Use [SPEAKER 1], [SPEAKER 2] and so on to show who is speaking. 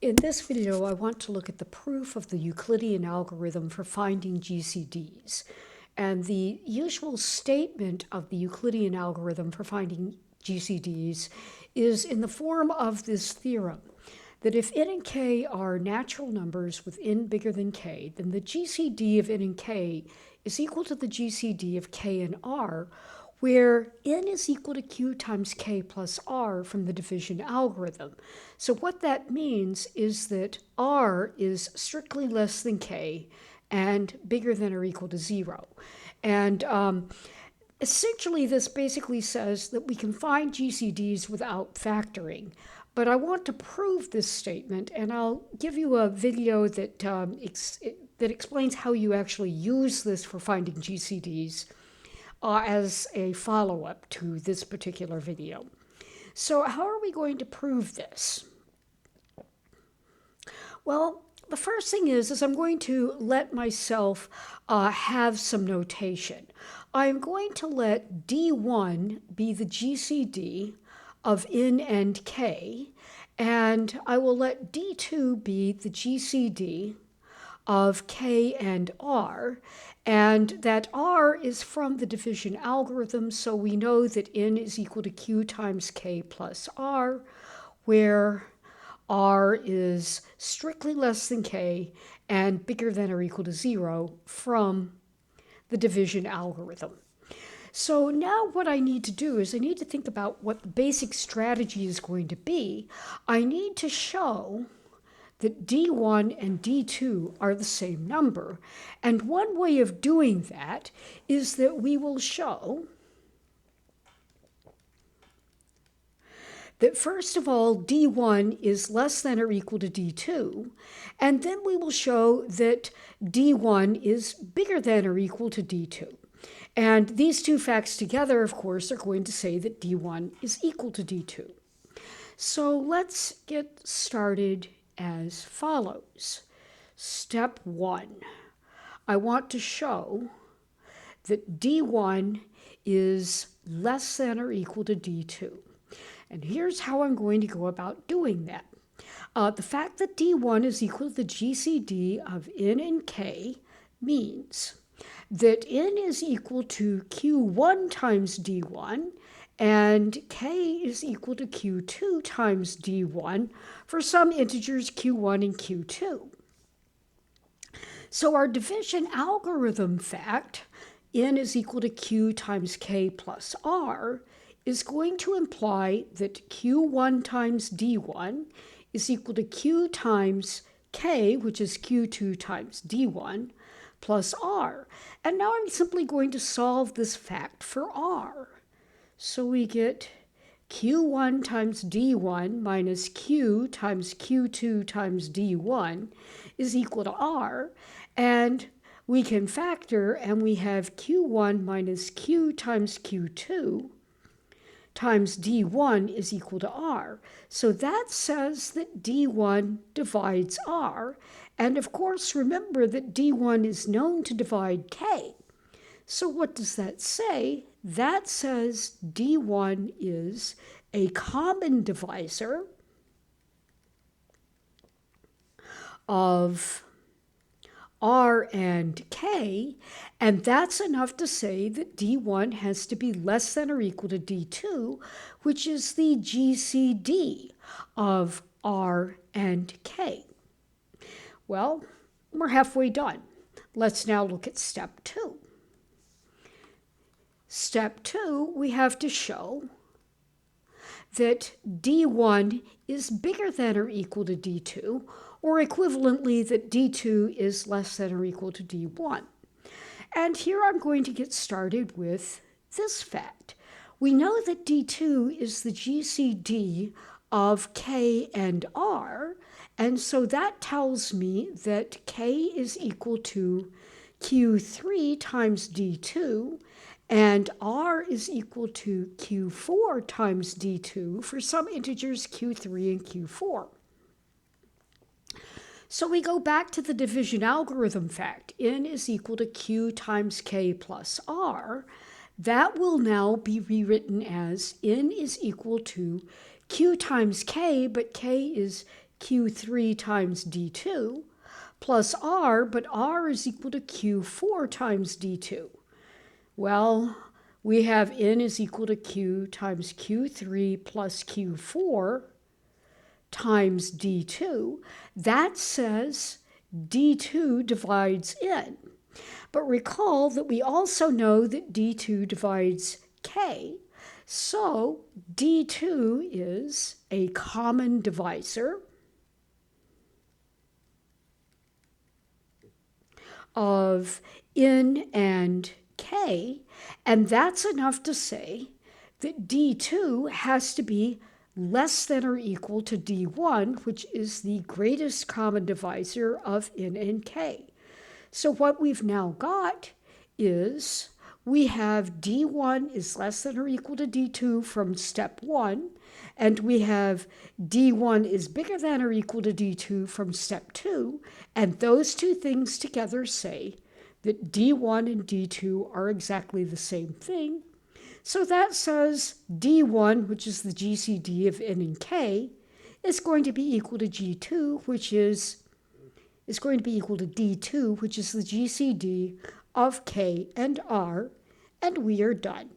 [SPEAKER 1] In this video, I want to look at the proof of the Euclidean algorithm for finding GCDs. And the usual statement of the Euclidean algorithm for finding GCDs is in the form of this theorem, that if n and k are natural numbers with n bigger than k, then the GCD of n and k is equal to the GCD of k and r, where n is equal to q times k plus r from the division algorithm. So what that means is that r is strictly less than k and bigger than or equal to 0. And essentially, this basically says that we can find GCDs without factoring. But I want to prove this statement, and I'll give you a video that, that explains how you actually use this for finding GCDs as a follow-up to this particular video. So how are we going to prove this? Well, the first thing is I'm going to let myself have some notation. I'm going to let D1 be the GCD of n and k, and I will let D2 be the GCD of k and r, and that r is from the division algorithm, so we know that n is equal to q times k plus r, where r is strictly less than k and bigger than or equal to 0 from the division algorithm. So now what I need to do is I need to think about what the basic strategy is going to be. I need to show that D1 and D2 are the same number. And one way of doing that is that we will show that first of all, D1 is less than or equal to D2, and then we will show that D1 is bigger than or equal to D2. And these two facts together, of course, are going to say that D1 is equal to D2. So let's get started as follows. Step 1. I want to show that D1 is less than or equal to D2. And here's how I'm going to go about doing that. The fact that D1 is equal to the GCD of n and k means that n is equal to q1 times D1 and k is equal to q2 times D1 for some integers q1 and q2. So our division algorithm fact, n is equal to q times k plus r, is going to imply that q1 times D1 is equal to q times k, which is q2 times D1, plus r. And now I'm simply going to solve this fact for r. So we get q1 times D1 minus q times q2 times D1 is equal to r. And we can factor, and we have q1 minus q times q2 times D1 is equal to r. So that says that D1 divides r. And of course, remember that D1 is known to divide k. So what does that say? That says D1 is a common divisor of r and k, and that's enough to say that D1 has to be less than or equal to D2, which is the GCD of r and k. Well, we're halfway done. Let's now look at step 2. Step 2, we have to show that D1 is bigger than or equal to D2, or equivalently that D2 is less than or equal to D1. And here I'm going to get started with this fact. We know that D2 is the GCD of k and r, and so that tells me that k is equal to q3 times D2, and r is equal to q4 times D2 for some integers q3 and q4. So we go back to the division algorithm fact, n is equal to q times k plus r. That will now be rewritten as n is equal to q times k, but k is Q3 times D2 plus R, but R is equal to Q4 times D2. Well, we have N is equal to Q times Q3 plus Q4 times D2. That says D2 divides N. But recall that we also know that D2 divides K. So D2 is a common divisor of N and K, and that's enough to say that D2 has to be less than or equal to D1, which is the greatest common divisor of N and K. So what we've now got is we have D1 is less than or equal to D2 from step 1, and we have D1 is bigger than or equal to D2 from step 2, and those two things together say that D1 and D2 are exactly the same thing. So that says D1, which is the GCD of N and K, is going to be equal to G2, which is going to be equal to D2, which is the GCD of K and R, and we are done.